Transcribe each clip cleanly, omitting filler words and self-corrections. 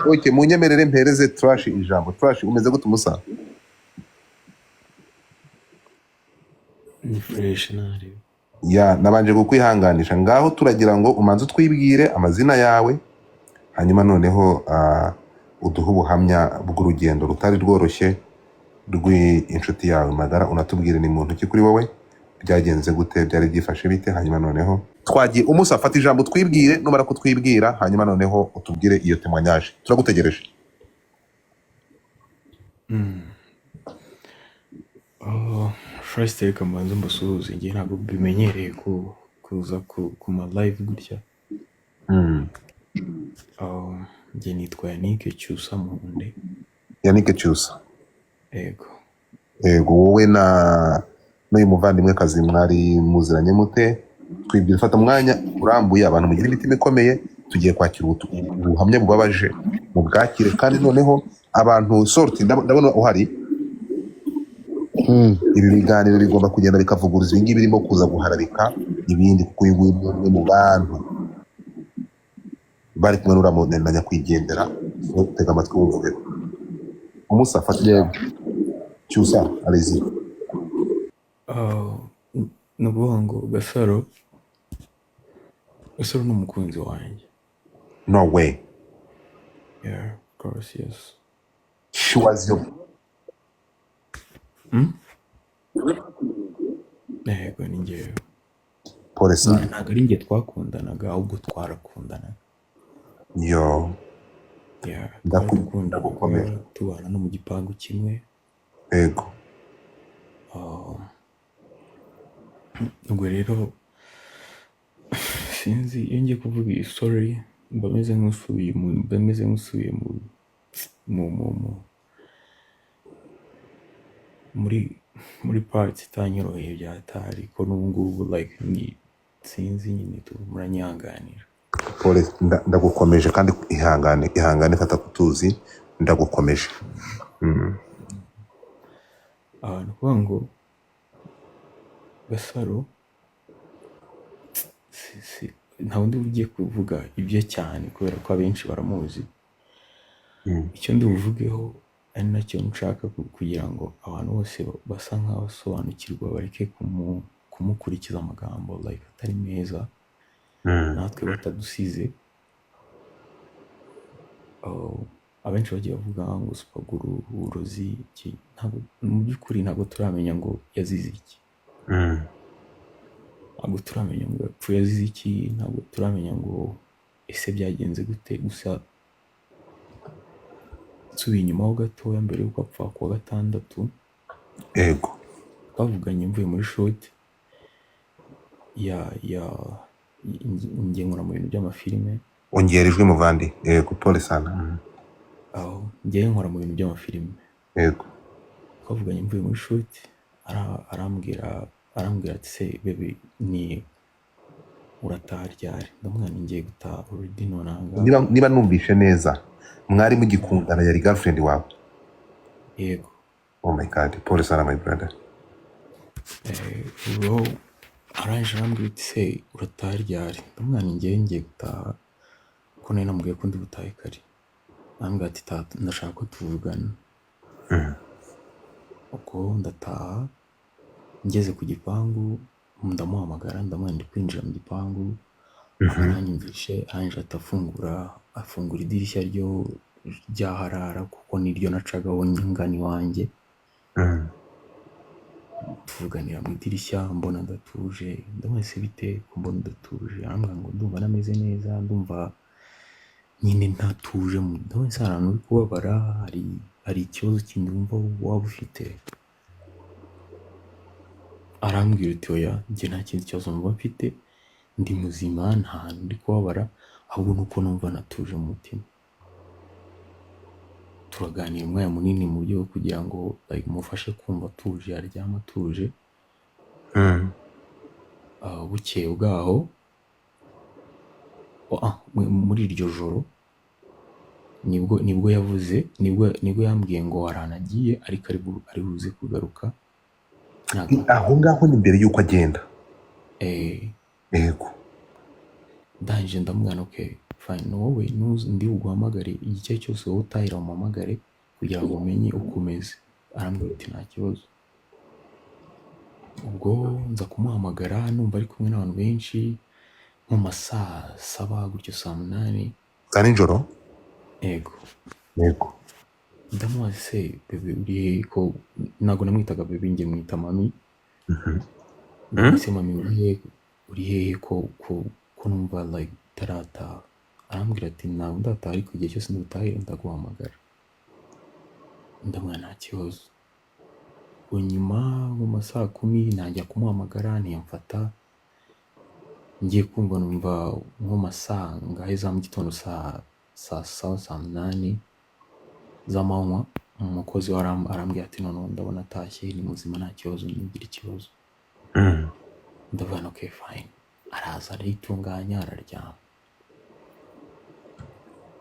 Okay, munyemerere mpereze Trash ijambo. Trash umeze gute umusa? Ni fresh nari. Ya nabanje kukwihanganisha ngaho turagira ngo umanze twibwire amazina yawe hanyuma noneho uduhe ubuhamya bw'urugendo rutari rworoshye rw'inshuti yawe magara, unatubwire ni muntu ki kuri wowe, byagenze gute, byari byifashe bite, hanyuma noneho twagiye umusa fata ijambo twibwire, numara kutwibwira hanyuma noneho utubwire iyo témoignage. Turagutegereje. First reka mbanze mbasuhuze, njye ntabwo bimenyereye kuza ku ma live gutya. Njye nitwa Yannick Cyusa Muhunde. Yannick Cyusa. Ego. Ego, wowe na n'uyu muvandimwe kazi mwari muziranye mute? Twibwire, fata umwanya urambuye, abantu mugira imitima ikomeye, tugiye kwakira ubuhamya bubabaje mu bwakire, kandi noneho abantu sorti ndabona uhari. Ibi biganiro bigomba kugenda bikavuguruza ibingi birimo kuza guharabika ibindi, kuko uyu nguyu umwe mu bantu bari kumwe n'uramunena nyakwigendera. Tega amatwi wumve. Umusa fata Cyusa alezi. Nukuvuga ngo Gasaro ni umukunzi wanjye. No way. Yeah, of course, yes. She was your... Ego ni njyewe. Pole sana. Ntabwo ari njye twakundanaga, ahubwo twarakundanaga. Yo. Yeah, ndagukomera. Tubana no mu gipangu kimwe. Ego. Ubwo rero sinzi iyo ngiye kuvuga iyi story mbameze nk'usubiye muri parts itanyoroheye bya hatari, ko n'ubu ngubu like ni sinzi nyine muranyihanganira. Pole, ndagukomeje kandi ihangane fata kutuzi, ndagukomeje. Ni ukuvuga ngo Gasaro nta wundi ugiye kuvuga ibyo cyane kubera ko abenshi baramuzi. Icyo ndi buvugeho ari nacyo nshaka kugira ngo abantu bose basa nk'abasobanukirwa bareke kumukurikiza amagambo like atari meza, natwe batadusize. Abenshi bagiye bavuga ngo supaguru, uburozi, mu by'ukuri ntabwo turamenya ngo yazize iki. Ntabwo turamenya ngo yapfuye yazize iki, ntabwo turamenya ngo ese byagenze gute. Gusa nsubiye inyuma ho gatoya, mbere y'uko apfa kuwa gatandatu, ego, twavuganye mvuye muri shoot njye nkora mu bintu by'amafilime. Ongera ijwi muvandi. Ego, pole sana. Njye nkora mu bintu by'amafilime. Ego. Twavuganye mvuye muri shoot, arambwira ati se bebe ni urataha ryari? Ndamwana ngiye gutaha already nonanga. Niba numvishe neza mwari mugikundana, yari girlfriend wawe? Yego. Oh my god, pole sana my brother. Bro, aranje arambwira ati se urataha ryari? Ndamwana ngiye gutaha, ko nari namubwiye ko ndi butahe kare. Arambwira ati ndashaka ko tuvugana. Uko ndataha, ngeze ku gipangu ndamuhamagara, ndamwana ndi kwinjira mu gipangu, aranyumvishe, aranje afungura idirishya ry'aharara kuko niryo nacagaho ngani wanjye. Tuvuganira mu idirishya, mbona ndatuje, ndamwana se bite ko mbona ndatuje? Arambwira ngo ndumva nameze neza, ndumva nyine ntatuje, ndamwana se ahantu uri kubabara, hari ikibazo kindi wumva waba ufite? Arambwira ati oya, njye nta kindi kibazo numva mfite, ndi muzima, nta hantu ndi kubabara, ahubwo nuko numva natuje mu mutima. Turaganira umwanya munini mu buryo bwo kugira ngo mufashe kumva atuje, aryama atuje. Bukeye bwaho, muri iryo joro nibwo yavuze, nibwo yambwiye ngo waranagiye ariko ari buze kugaruka. Aho ngaho ni mbere y'uko agenda? Ego. Ndangije ndamubwira okay fine wowe ndi buguhamagare igice cyose wowe utahira umuhamagare kugira ngo umenye uko umeze. Arambwira ati nta kibazo. Ubwo nza kumuhamagara numva ari kumwe n'abantu benshi nko mu ma saa 7 gutyo saa 8. za nijoro. Yego. Yego. Ndamubaza se bebe uri hehe, ko ntabwo namwitaga bebe, njye mwita mami. Ese mami uri hehe ko numva like utarataha? Arambwira ati ntabwo ndataha ariko igihe cyose ndutahire ndaguhamagara. Ndamubwira nta kibazo. Nyuma mu ma saa 10 najya kumuhamagara ntiyamfata. Ngiye kumva numva nko masaa ngahe za mu gitondo saa 7 saa 8 z'amanywa umukozi arambwira ati noneho ndabona atashye ni muzima nta kibazo, ntigira ikibazo. Ndavuga okay fine. Araza aritunganya araryama.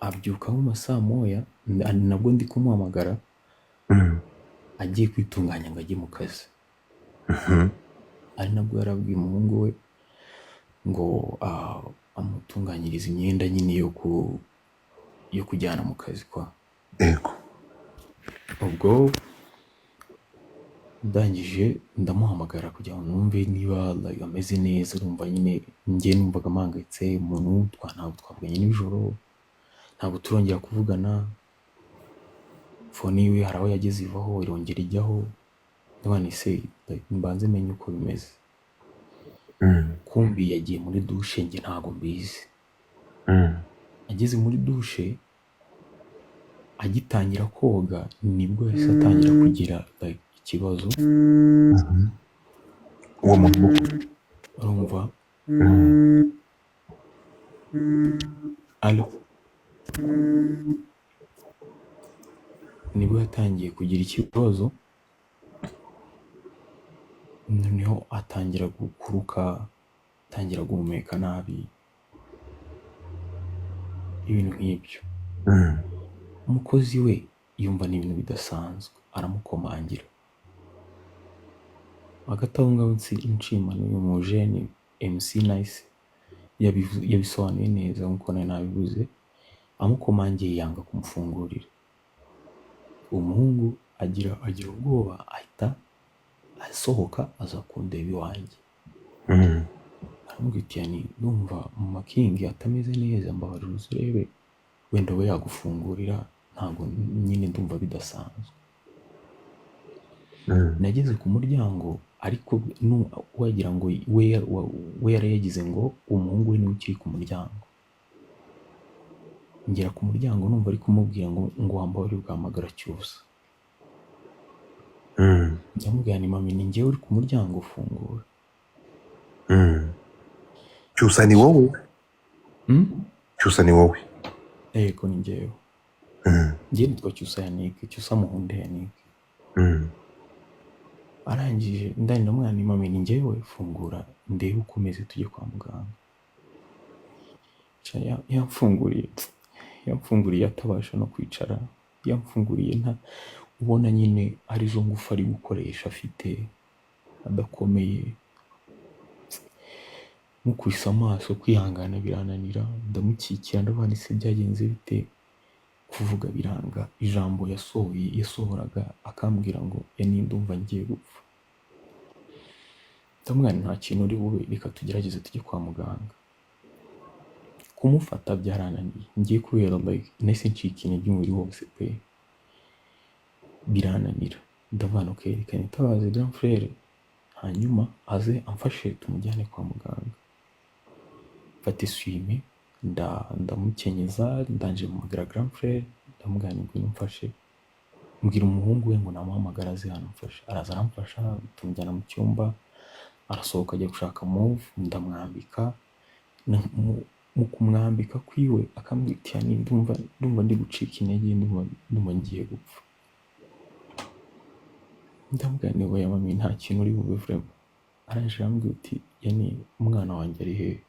Abyuka mu masaa 1 nabwo ndi kumuhamagara agiye kwitunganya ngo ajye mu kazi. Ari nabwo yarabwiye umuhungu we ngo amutunganyiriza imyenda nyine yo kujyana mu kazi kwa. Yego. Ubwo ndangije ndamuhamagara kugira ngo numve niba like ameze neza. Urumva nyine njye numvaga mpangayitse, umuntu ntabwo twavuganye nijoro, ntabwo turongera kuvugana. Fone yiwe hari aho yageze ivaho irongera ijyaho. Ndabona se mbanze menye uko bimeze. Kumbi yagiye muri dushe, njye ntabwo mbizi. Ageze muri dushe agitangira koga nibwo yahise atangira kugira like ikibazo. Uwo muntu mukuru. Urumva? Alo? Nibwo yatangiye kugira ikibazo, noneho atangira gukuruka, atangira guhumeka nabi, ibintu nk'ibyo. Umukozi we yumva ni ibintu bidasanzwe, aramukomangira. Hagati aho ngaho inshimano uyu mujeni MC Nice yabisobanuye neza nk'uko nari nabivuze. Amukomangiye yanga kumufungurira. Umuhungu agira ubwoba ahita asohoka aza kundeba iwanjye. Aramubwira ati ndumva mu makingi atameze neza, mbabarira uzurebe wenda we yagufungurira, ntabwo nyine ndumva bidasanzwe. Nageze ku muryango ariko wagira ngo we yari yagize ngo umuhungu we niwe ukiri ku muryango. Ngera ku muryango numva ari kumubwira ngo wambaye bwahamagara Cyusa. Ndamubwira ni mami ni njyewe uri ku muryango ufungura. Cyusa ni wowe? Cyusa ni wowe? Yego ni njyewe. Njye nitwa Cyusa Yannick, Cyusa Muhunde Yannick. Arangije ndamubwira ni mami ni njyewe fungura ndebe uko umeze tujye kwa muganga. Yamfunguriye atabasha no kwicara. Yamfunguriye ubona nyine ari zo ngufu ari gukoresha afite adakomeye. Mukubise amaso kwihangana birananira. Ndamukikira ndavuga se byagenze bite? Kuvuga biranga. Ijambo yasohoraga akambwira ngo ndumva ngiye gupfa. Ndamubwira nta kintu uri bube, reka tugerageze tujye kwa muganga. Kumufata byarananiye. Ngiye kubera like nahise ncika intege umubiri wose pe. Birananira. Ndavuga okay reka nitabaze grand frère hanyuma aze amfashe tumujyane kwa muganga. Mfata isuime ndamukenyeza, ndanje mumagara grand frère, ndamubwira ngo mfashe. Mbwira umuhungu we ngo namuhamagara aze hano mfashe. Araza aramfasha tumujyana mu cyumba. Arasohoka ajya gushaka move, ndamwambika. Mu kumwambika kwiwe akambwira ati ndumva ndi gucika intege, ndumva ngiye gupfa. Ndamubwira ngo ya mami nta kintu uri bube vraiment. Arangije arambwira ati umwana wanjye ari hehe?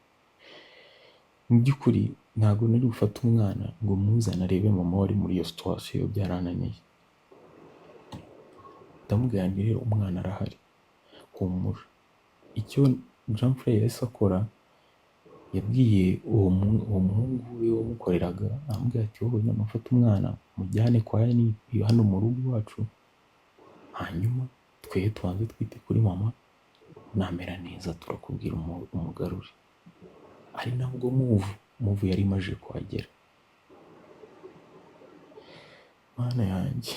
Mu by'ukuri ntabwo nari gufata umwana ngo muzane arebe mama wari muri iyo situation, byarananiye. Ndamubwira ngo rero umwana arahari, humura. Icyo Jean Frere yahise akora yabwiye uwo muhungu we wamukoreraga, amubwira ati wowe namufata umwana mujyane kwa yani hano mu rugo iwacu, hanyuma twe tubanze twite kuri mama, namera neza turakubwira umugarure. Ari nabwo muvu yari imaze kuhagera. Mana yanjye,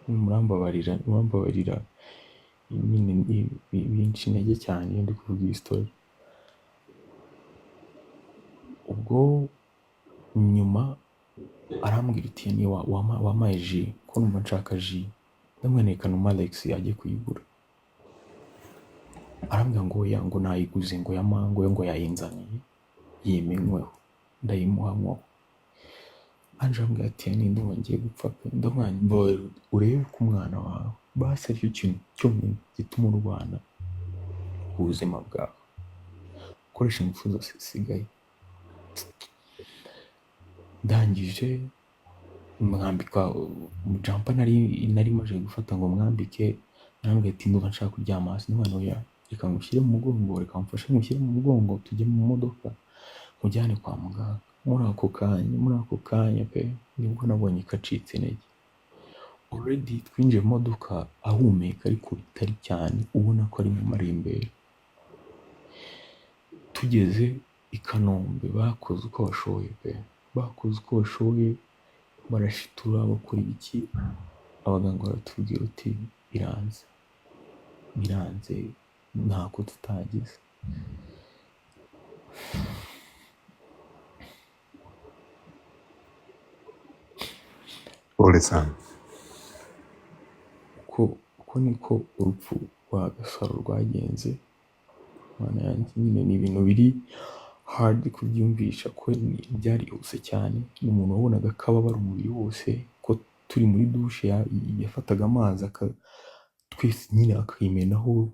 murambabarira nyine binca intege cyane iyo ndi kuvuga iyi story. Ubwo nyuma arambwira uti ni wampaye ji ko numva nshaka ji, ndamwerekana Alex ajye kuyigura. Arambwira ngo oya, ngo nayiguze, ngo ya mango ngo yayinzaniye yimenyweho, ndayimuhamwaho. Anje ambwira ati ninde ngiye gupfa pe, ndamwanya urebe ko umwana wawe basi aricyo kintu cyonyine gituma urwana ubuzima bwawe, ukoresha ingufu zose zisigaye. Ndangije mwambika mujampa nari maje gufata ngo mwambike, narambwira ati ndumva nshaka kuryama hasi. N'umwana oya, reka ngushyire mu mugongo, reka mfashe ngushyire mu mugongo tujye mu modoka mujyane kwa muganga. Muri ako kanya pe nibwo nabonye ko acitse intege. Already twinjiye mu modoka ahumeka ariko bitari cyane, ubona ko ari mu marembera. Tugeze i Kanombe bakoze uko bashoboye pe, bakoze uko bashoboye, barashitura bakora iki, abaganga baratubwira uti biranze ntako tutagize. pole sana. Uko niko urupfu rwa Gasaro rwagenze. Mana yanjye, nyine ni ibintu biri hard kubyumvisha ko byarihuse cyane. Ni umuntu wabonaga ko ababara umubiri wose, ko turi muri dushe yafataga amazi twese nyine akimenaho,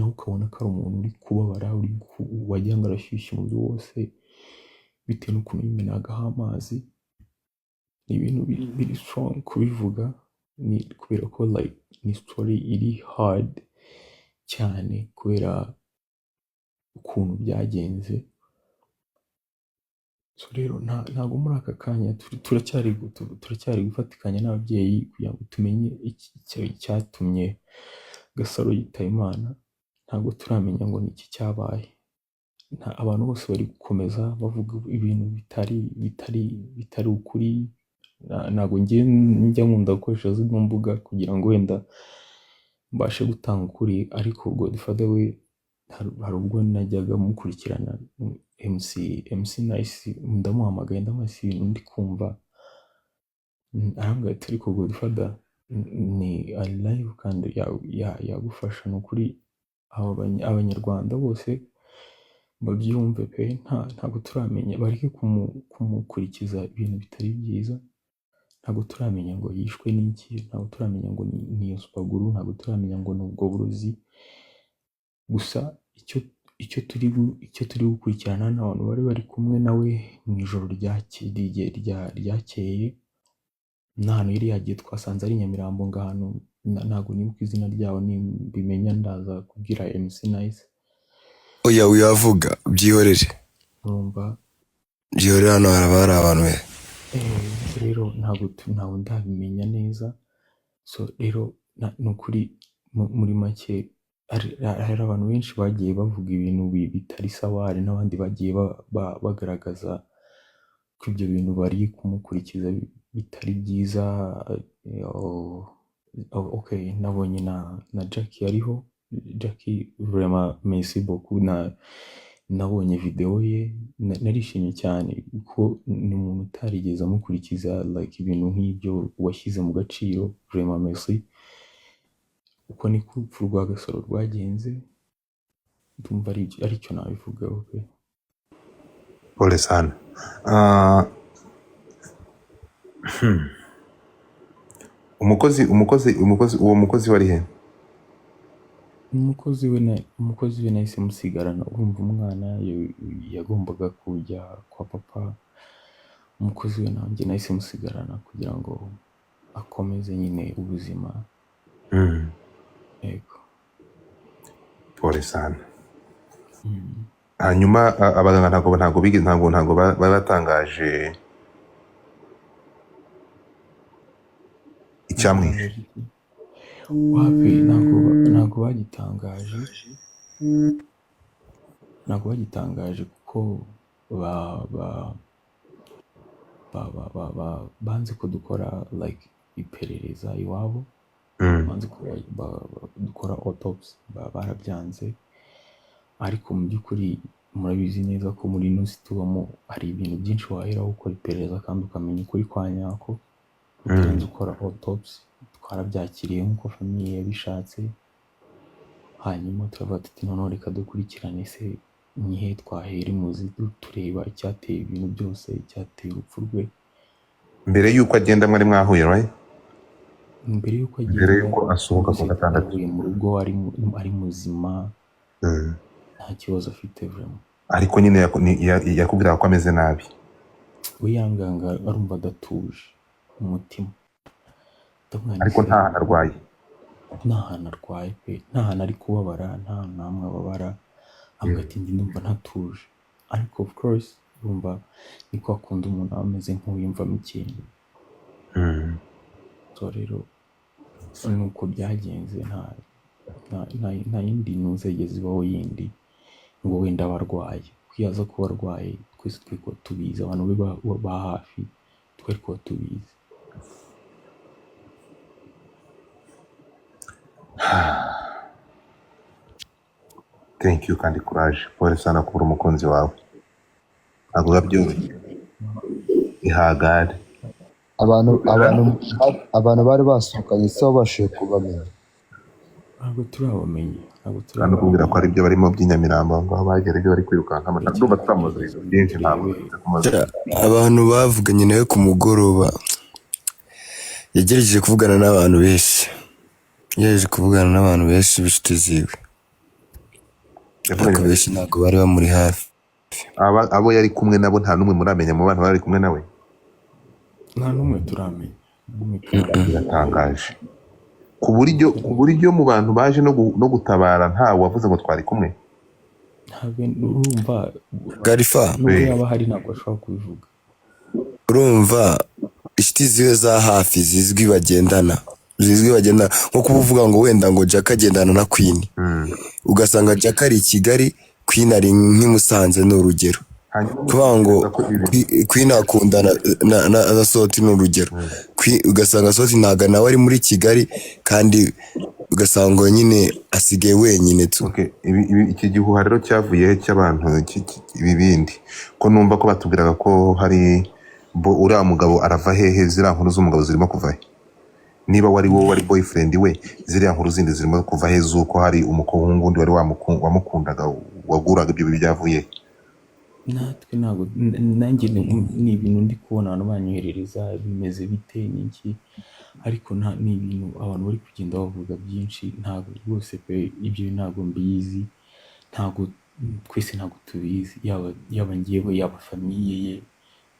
ukabona ko ari umuntu uri kubabara, wagira ngo arashyushya umubiri wose bitewe n'ukuntu yimenagaho amazi. Ni ibintu biri strong kubivuga, ni kubera ko like ni story iri hard cyane kubera ukuntu byagenze. So rero ntabwo muri aka kanya turacyari gufatikanya n'ababyeyi kugira ngo tumenye icyatumye Gasaro yitaba Imana. Ntabwo turamenya ngo ni iki cyabaye. Abantu bose bari gukomeza bavuga ibintu bitari ukuri. Ntabwo njya nkunda gukoresha zino mbuga kugira ngo wenda mbashe gutanga ukuri, ariko Godfather we hari ubwo najyaga mukurikirana MC Nice, ndamuhamagaye ndamubaza ibintu ndi kumva, arambwira ati ariko Godfather ni alive kandi yagufasha. Ni ukuri abanyarwanda bose babyumve pe, ntabwo turamenya, bareke kumukurikiza ibintu bitari byiza. Ntabwo turamenya ngo yishwe n'iki, ntabwo turamenya ngo ni iyo supaguru, ntabwo turamenya ngo ni ubwo burozi. Gusa icyo turi gukurikirana n'abantu bari kumwe nawe mu ijoro ryakeye n'ahantu yari yagiye, twasanze ari Nyamirambo ng'ahantu, ntabwo nibuka izina ryabo, nibimenya ndaza kubwira MC Nice. Oya uyavuga byihorere, urumva byihorere, hano haraba hari abantu be. Rero ntabwo ndabimenya neza. So rero ni ukuri muri make hari abantu benshi bagiye bavuga ibintu bitari sawa, hari n'abandi bagiye bagaragaza ko ibyo bintu bari kumukurikiza bitari byiza. Okay, nabonye na Jackie ariho, Jackie vraiment merci beaucoup. Nabonye video ye, narishimye cyane kuko ni umuntu utarigeze amukurikiza like ibintu nk'ibyo washyize mu gaciro. Vraiment merci. Uko niko urupfu rwa Gasaro rwagenze, ndumva aricyo nabivugaho pe. Pole sana. Uwo mukozi wari he? Umukozi we nahise musigarana. Urumva umwana yagombaga kujya kwa papa, umukozi we nanjye nahise musigarana kugira ngo akomeze nyine ubuzima. Yego. pole sana. Hanyuma abaganga ntabwo bari batangaje icyamwishe. wapi ntabwo bagitangaje kuko banze ko dukora like iperereza iwabo, banze ko dukora autopsy, barabyanze. Ariko mu by'ukuri murabizi neza ko muri ino si tubamo hari ibintu byinshi waheraho ukora iperereza kandi ukamenya ukuri kwa nyako utarinze ukora autopsy. Twarabyakiriye nk'uko famiye yabishatse, hanyuma turavuga tuti noneho reka dukurikirane se nihe twahera imuzi tureba icyateye ibintu byose, icyateye urupfu rwe. Mbere y'uko agenda mwari mwahuye, right? Mbere y'uko asohoka ku gatandatu avuye mu rugo ari muzima, nta kibazo afite vraiment. Ariko nyine yakubwira ko ameze nabi. We yanganga arumva adatuje umutima, ariko nta hantu arwaye. Nta hantu arwaye pe, nta hantu ari kubabara, nta hantu namwe ababara. Avuga ati ndi ndumva ntatuje. Ariko of course urumva ni kwa kundi umuntu aba ameze nk'uwiyumvamo ikintu. So rero nuko byagenze, nta yindi ntuza yigeze ibaho yindi ngo wenda barwaye. Kwiyaza kuba arwaye twese twari kuba tubizi, abantu be ba hafi twari kuba tubizi. Thank you kandi courage. Pole sana kubura umukunzi wawe. Ntabwo biba byoroshye. Ihagare. Abantu bari basohokanye se wabashije kubamenya? Ntabwo turabamenye. Kandi ukubwira ko ari byo barimo by'inyamirambo ngo bagera ibyo bari kwirukanka. Ndumva tutamuzi byinshi ntabwo. Abantu bavuganye nawe ku mugoroba yagerageje kuvugana n'abantu benshi. Yaje kuvugana n'abantu benshi b'inshuti ziwe. Ariko benshi ntabwo bari bamuri hafi. Abo yari kumwe nabo nta n'umwe muramenya mu bantu bari kumwe nawe? Nta n'umwe turamenya. Biratangaje. Ku buryo mu bantu baje no gutabara nta wavuze ngo twari kumwe. Urumva Garifa nubwo yaba hari ntabwo ashobora kubivuga. Urumva inshuti ziwe za hafi zizwi bagendana nko kuba uvuga ngo wenda ngo Jack agendana na Queen, ugasanga Jack ari i Kigali, Queen ari nk'i Musanze ni urugero. Kuvuga ngo Queen akundana na Soti ni urugero. Ugasanga Soti ntago nawe ari muri Kigali kandi ugasanga nyine asigaye wenyine tu. Iki gihuha rero cyavuye cy'abantu ibibindi ko numva ko batubwiraga ko hari uriya mugabo arava hehe, ziriya nkuru z'umugabo zirimo kuva he? Niba wari wowe wari boyfriend we, ziriya nkuru zindi zirimo kuva he z'uko hari umuhungu undi wari wamukundaga waguraga ibyo byavuye? Natwe ntabwo, nanjye ni ibintu ndi kubona abantu banyoherereza bimeze bite n'iki, ariko ni ibintu abantu bari kugenda bavuga byinshi. Ntabwo rwose pe ibyo ntabwo mbizi, ntabwo twese ntabwo tubizi, yaba njyewe yaba famiye ye.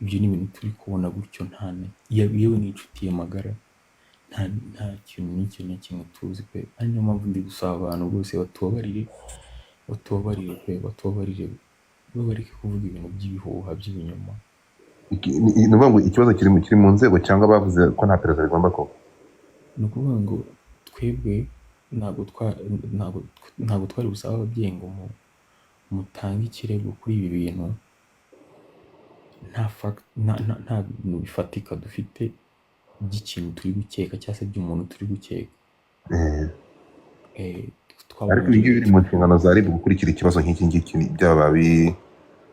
Ibyo ni ibintu turi kubona gutyo, yewe n'inshuti ye magara, nta kintu n'icyo na kimwe tuzi pe. Ari niyo mpamvu ndi gusaba abantu bose batubabarire bareke kuvuga ibintu by'ibihuha by'ibinyoma. Ni ukuvuga ngo ikibazo kiri mu nzego cyangwa bavuze ko nta perezida rigomba kuba? Ni ukuvuga ngo twebwe ntabwo twari busaba ababyeyi ngo mutange ikirego kuri ibi bintu. Nta bintu bifatika dufite by'ikintu turi gukeka cyangwa se by'umuntu turi gukeka. Ariko ibi ngibi biri mu nshingano za RIB gukurikira ikibazo nk'iki ngiki byaba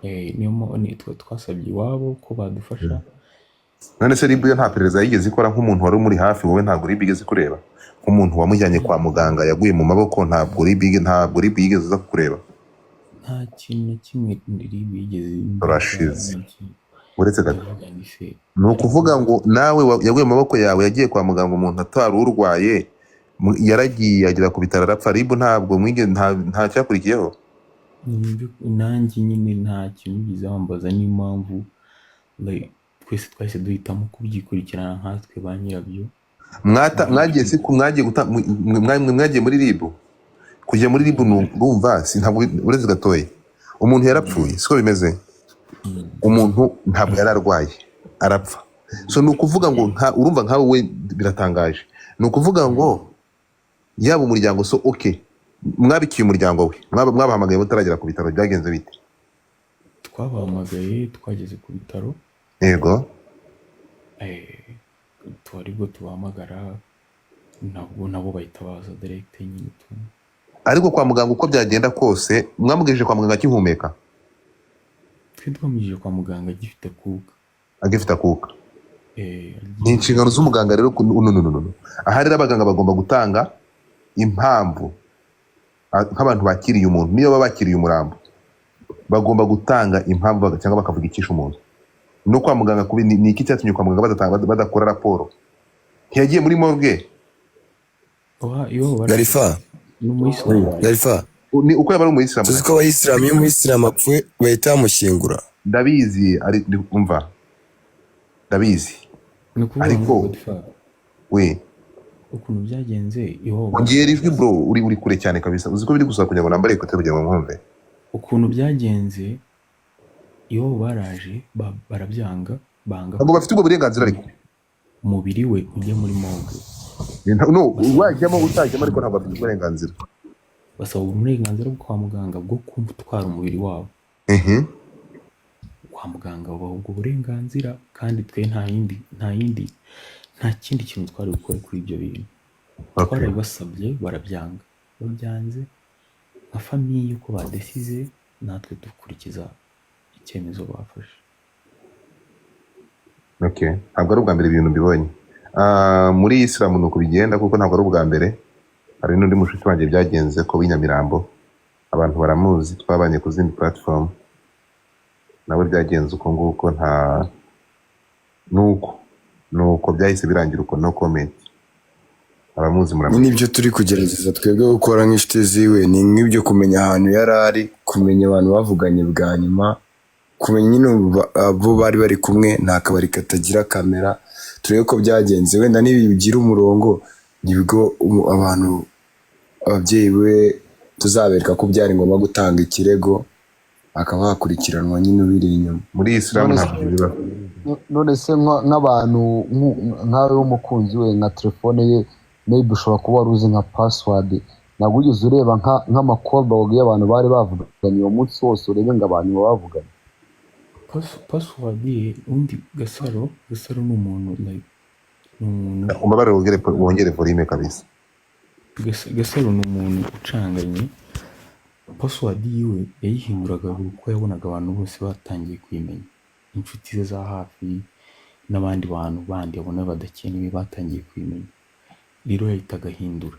niyo mpamvu twasabye iwabo ko badufasha. None se RIB yo nta perereza yigeze ikora nk'umuntu wari umuri hafi? Wowe ntabwo RIB igeze kureba nk'umuntu wamujyanye kwa muganga yaguye mu maboko? Ntabwo RIB yigeze iza kukureba? Nta kintu na kimwe RIB yigeze. Urashize. Uretse gato, ni ukuvuga ngo nawe yaguye mu maboko yawe, yagiye kwa muganga umuntu atari urwaye, yaragiye agera ku bitaro arapfa. RIB ntabwo nta cyakurikiyeho? Nanjye nyine nta kintu bigize bambaza n'impamvu twese twahise duhitamo kubyikurikirana nkatwe ba nyirabyo. Mwagiye muri RIB? kujya muri ribu urumva ntabwo uretse gatoya umuntu yarapfuye siko bimeze, umuntu ntabwo yari arwaye arapfa, so ni ukuvuga ngo urumva nkawe we biratangaje, ni ukuvuga ngo yaba umuryango so mwabikiye umuryango we mwabahamagaye mutaragera ku bitaro, byagenze bite? Twabahamagaye twageze ku bitaro, yego aribwo tubahamagara nabo bahita baza direct nyine ariko kwa muganga uko byagenda kose mwamugejeje kwa muganga akihumeka? twe twamujije kwa muganga agifite akuka. Agifite akuka? Ni inshingano z'umuganga rero aha rero abaganga bagomba gutanga impamvu nk'abantu bakiriye umuntu, niyo baba bakiriye umurambo bagomba gutanga impamvu cyangwa bakavuga ikisha umuntu. No kwa muganga ni iki cyatumye kwa muganga badakora raporo? Ntiyagiye muri morgue? Garifa ni uko yaba ari umuyisilamu. tuzi ko abayisilamu iyo umuyisilamu apfuye bahita bamushyingura. Ndabizi umva ndabizi ariko we ukuntu byagenze ongera ijwi bro, uri kure cyane kabisa, uzi ko biri gusaba kugira ngo nambare ikote kugira ngo mwumve ukuntu byagenze. Iyo baraje barabyanga banga ntabwo bafite ubwo burenganzira, ariko umubiri we ujya muri morgue wajyamo utajyamo ariko ntabwo bafite uburenganzira. Basaba uburenganzira bwo kwa muganga bwo gutwara umubiri wabo. Kwa muganga babaha ubwo burenganzira kandi twe nta kindi kintu twari gukora kuri ibyo bintu. Twarabibasabye barabyanga, babyanze nka famiye uko badesize natwe dukurikiza icyemezo bafashe. Ntabwo ari ubwa mbere ibintu mbibonye muri Islam, nuko bigenda kuko ntabwo ari ubwa mbere. Hari n'undi mushuti wanjye byagenze ko w'inyamirambo, abantu baramuzi, twabanye ku zindi platform, nawe byagenze uko nguko, nuko byahise birangira uko, no comment. Abamuzi muramuzi. Nibyo turi kugerageza twebwe gukora nk'inshuti ziwe, ni nk'ibyo kumenya ahantu yari ari, kumenya abantu bavuganye bwa nyuma, kumenya nyine abo bari bari kumwe, nta kabari katagira kamera, turebe ko byagenze. Wenda nibigira umurongo nibwo abantu ababyeyi be tuzabereka ko byari ngombwa gutanga ikirego, akaba hakurikiranwa nyine ubiri inyuma. Muri Islam ntabwo biba. None se nk'abantu nkawe w'umukunzi we nka telefone ye maybe ushobora kuba wari uzi nka password, ntabwo ugeze ureba nk'amakorba y'abantu bari bavuganye uwo munsi wose, urebe ngo abantu bavuganye password ye. Undi Gasaro ni umuntu umubare wongere volume kabisa. Gasaro ni umuntu ucanganye. Password yiwe yayihinduraga uko yabonaga abantu bose batangiye kuyimenya, inshuti ze za hafi n'abandi bantu bandi abona badakenewe batangiye kuyimenya, rero yahita agahindura.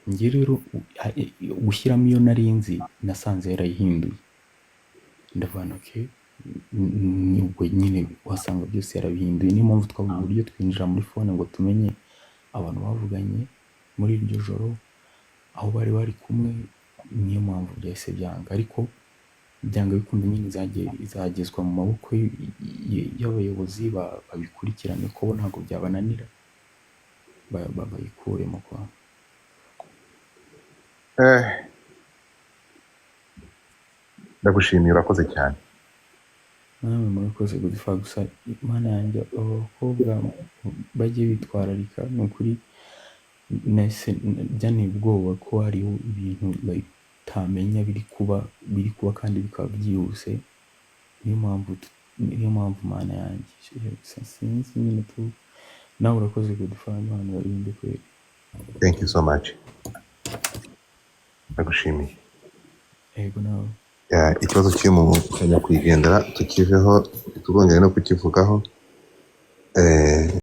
Njye rero gushyiramo iyo narinzi nasanze yarayihinduye, ndavana ubwo nyine wasanga byose yarabihinduye. Niyo mpamvu twabuze uburyo twinjira muri phone ngo tumenye abantu bavuganye muri iryo joro aho bari bari kumwe. Niyo mpamvu byahise byanga, ariko byanga bikunda nyine izagezwa mu maboko y'abayobozi babikurikirane, ko bo ntabwo byabananira bayikuremo kwa. Ndagushimiye, urakoze cyane. Namwe murakoze gudifa. Gusa Imana yanjye abakobwa bajye bitwararika, ni ukuri byanteye ubwoba ko hariho ibintu batamenya biri kuba kandi bikaba byihuse. Niyo mpamvu Mana yanjye sinzi nyine tu. Nawe urakoze gudifa, Imana barinde kweli. Thank you so much. Ndagushimiye. Yego nawe. Ikibazo cy'umuntu kujya kwigendera tukiveho, tugongere no kukivugaho.